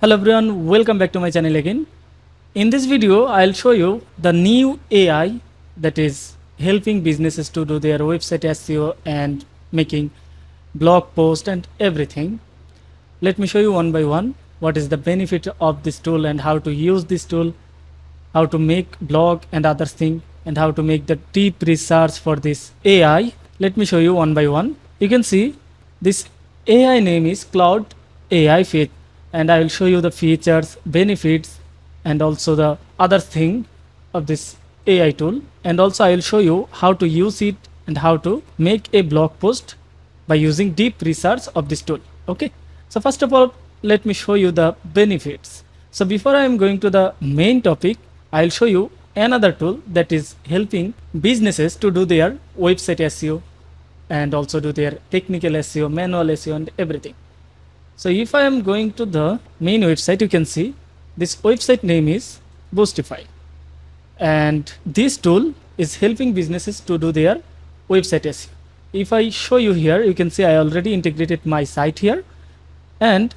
Hello everyone, welcome back to my channel again. In this video, I'll show you the new AI that is helping businesses to do their website SEO and making blog post and everything. Let me show you one by one what is the benefit of this tool and how to use this tool, how to make blog and other thing, and how to make the deep research for this AI. Let me show you one by one. You can see this AI name is Claude AI feature, and I will show you the features, benefits, and also the other thing of this AI tool. And also I will show you how to use it and how to make a blog post by using deep research of this tool. Okay. So first of all, let me show you the benefits. So before I am going to the main topic, I'll show you another tool that is helping businesses to do their website SEO and also do their technical SEO, manual SEO, and everything. So if I am going to the main website, you can see this website name is Boostify, and this tool is helping businesses to do their website SEO. If I show you here, you can see I already integrated my site here, and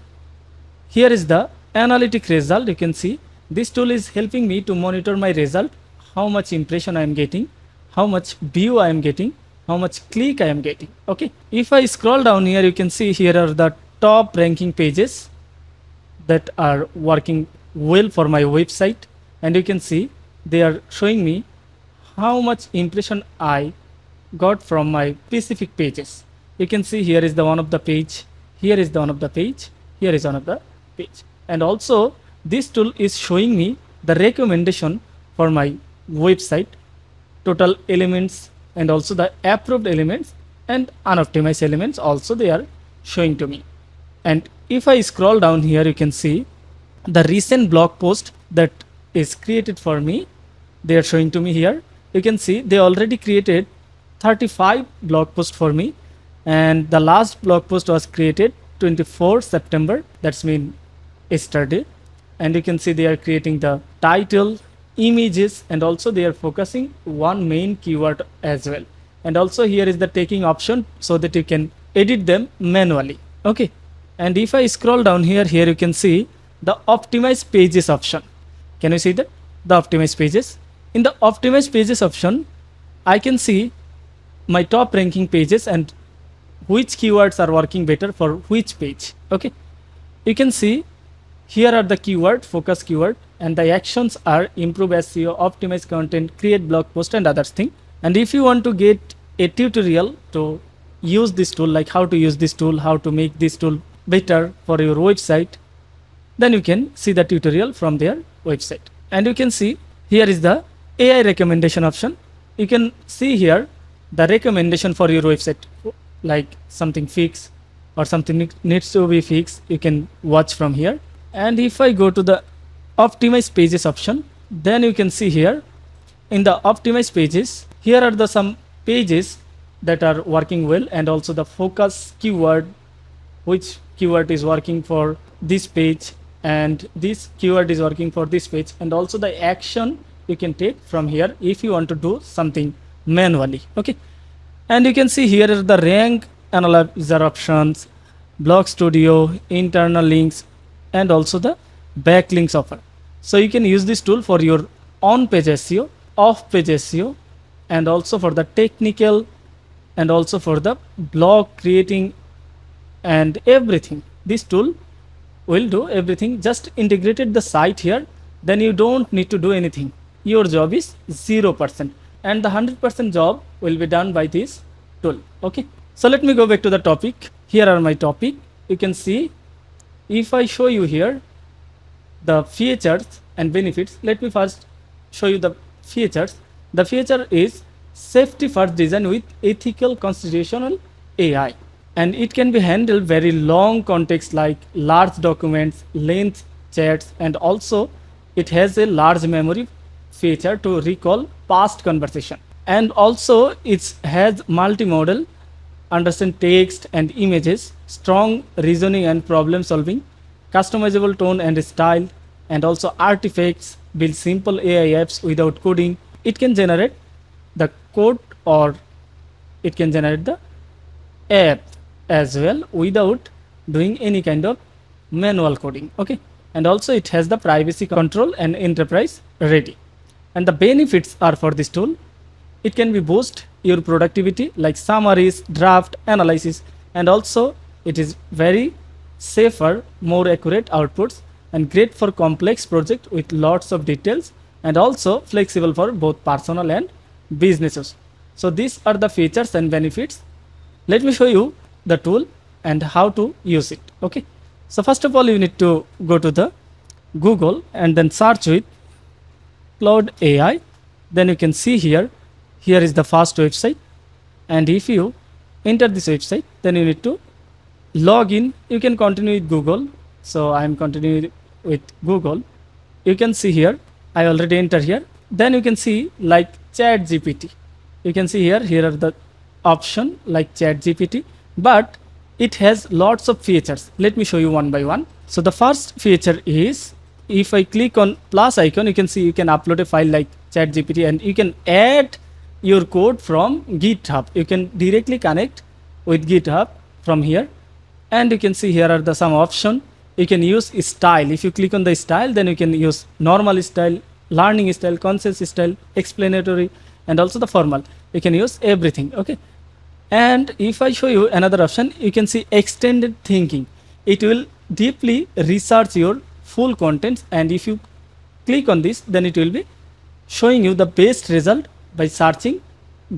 here is the analytic result. You can see this tool is helping me to monitor my result, how much impression I am getting, how much view I am getting, how much click I am getting. Okay. If I scroll down here, you can see here are the top ranking pages that are working well for my website, and you can see they are showing me how much impression I got from my specific pages. You can see here is the one of the page, here is the one of the page, here is one of the page, and also this tool is showing me the recommendation for my website, total elements, and also the approved elements and unoptimized elements also they are showing to me. And if I scroll down here, you can see the recent blog post that is created for me. They are showing to me here. You can see they already created 35 blog posts for me, and the last blog post was created 24 September. That's mean yesterday. And you can see they are creating the title, images, and also they are focusing one main keyword as well. And also here is the taking option so that you can edit them manually. Okay. And if I scroll down here, you can see the optimize pages option. Can you see that? The optimize pages. In the optimize pages option, I can see my top ranking pages and which keywords are working better for which page. Okay. You can see here are the keyword, focus keyword, and the actions are improve SEO, optimize content, create blog post, and others thing. And if you want to get a tutorial to use this tool, like how to use this tool, how to make this tool better for your website, then you can see the tutorial from their website. And you can see here is the AI recommendation option. You can see here the recommendation for your website, like something fixed or something needs to be fixed, you can watch from here. And if I go to the optimize pages option, then you can see here in the optimize pages, here are the some pages that are working well, and also the focus keyword, which keyword is working for this page, and this keyword is working for this page, and also the action you can take from here if you want to do something manually. Okay. And you can see here are the rank analyzer options, blog studio, internal links, and also the backlinks offer. So you can use this tool for your on page SEO, off page SEO, and also for the technical, and also for the blog creating and everything. This tool will do everything. Just integrated the site here, then you don't need to do anything. Your job is 0%, and the 100% job will be done by this tool. Okay. So let me go back to the topic. Here are my topic. You can see if I show you here the features and benefits. Let me first show you the features. The feature is safety first design with ethical constitutional AI, and it can be handled very long context like large documents, length chats, and also it has a large memory feature to recall past conversation, and also it has multimodal, understand text and images, strong reasoning and problem solving, customizable tone and style, and also artifacts, build simple AI apps without coding. It can generate the code, or it can generate the app as well without doing any kind of manual coding. Okay. and also it has the privacy control and enterprise ready. And the benefits are for this tool: it can be boost your productivity like summaries, draft analysis, and also it is very safer, more accurate outputs, and great for complex project with lots of details, and also flexible for both personal and businesses. So these are the features and benefits. Let me show you the tool and how to use it. Okay, so first of all, you need to go to the Google and then search with Claude AI. Then you can see here is the first website, and if you enter this website, then you need to log in. You can continue with Google, so I am continuing with Google. You can see here I already enter here. Then you can see like Chat GPT. You can see here are the option like Chat GPT, but it has lots of features. Let me show you one by one. So the first feature is, if I click on plus icon, you can see you can upload a file like Chat GPT, and you can add your code from GitHub. You can directly connect with GitHub from here, and you can see here are the some option. You can use style. If you click on the style, then you can use normal style, learning style, conscious style, explanatory, and also the formal. You can use everything. Okay, and if I show you another option, you can see extended thinking. It will deeply research your full contents, and if you click on this, then it will be showing you the best result by searching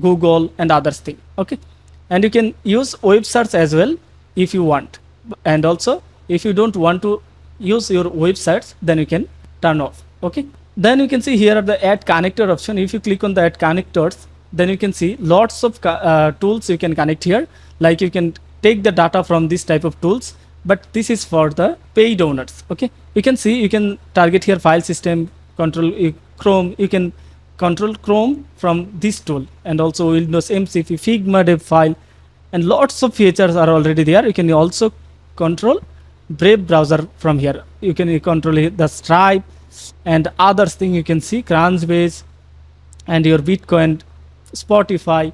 Google and others thing. Okay, and you can use web search as well if you want, and also if you don't want to use your web search, then you can turn off. Okay, then you can see here are the add connector option. If you click on the add connectors, then you can see lots of tools you can connect here. Like you can take the data from this type of tools, but this is for the paid owners. Okay, you can see you can target here file system control, Chrome. You can control Chrome from this tool, and also Windows MCP, Figma dev file, and lots of features are already there. You can also control Brave browser from here. You can control the Stripe and others thing. You can see Crunchbase and your Bitcoin, Spotify,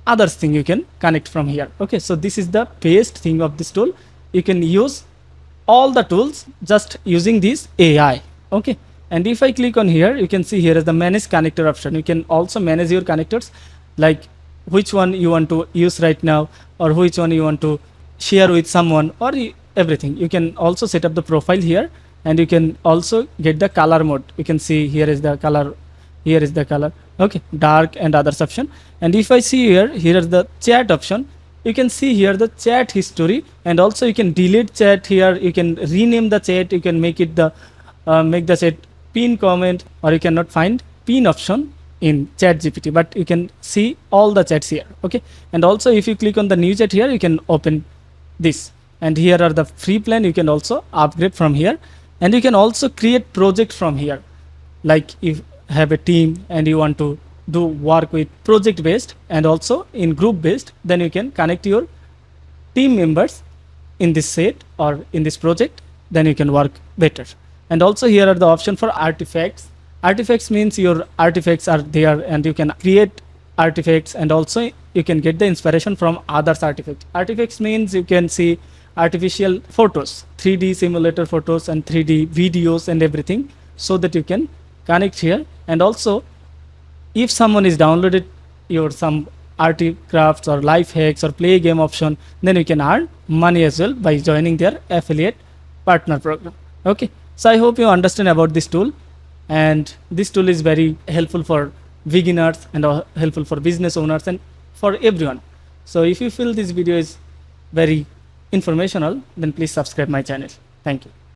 others thing you can connect from here. Okay, so this is the best thing of this tool. You can use all the tools just using this AI. Okay, and if I click on here, you can see here is the manage connector option. You can also manage your connectors, like which one you want to use right now, or which one you want to share with someone, or everything. You can also set up the profile here, and you can also get the color mode. You can see here is the color, here is the color. Okay, dark and others option. And if I see here is the chat option. You can see here the chat history, and also you can delete chat here. You can rename the chat. You can make it the make the chat pin comment, or you cannot find pin option in Chat GPT, but you can see all the chats here. Okay, and also if you click on the new chat here, you can open this, and here are the free plan. You can also upgrade from here, and you can also create project from here. Like if have a team and you want to do work with project based and also in group based, then you can connect your team members in this set or in this project, then you can work better. And also here are the option for artifacts. Artifacts means your artifacts are there, and you can create artifacts, and also you can get the inspiration from others artifacts. Artifacts means you can see artificial photos, 3D simulator photos and 3D videos and everything, so that you can connect here. And also if someone is downloaded your some artifacts or life hacks or play game option, then you can earn money as well by joining their affiliate partner program. Okay, so I hope you understand about this tool, and this tool is very helpful for beginners and helpful for business owners and for everyone. So if you feel this video is very informational, then please subscribe my channel. Thank you.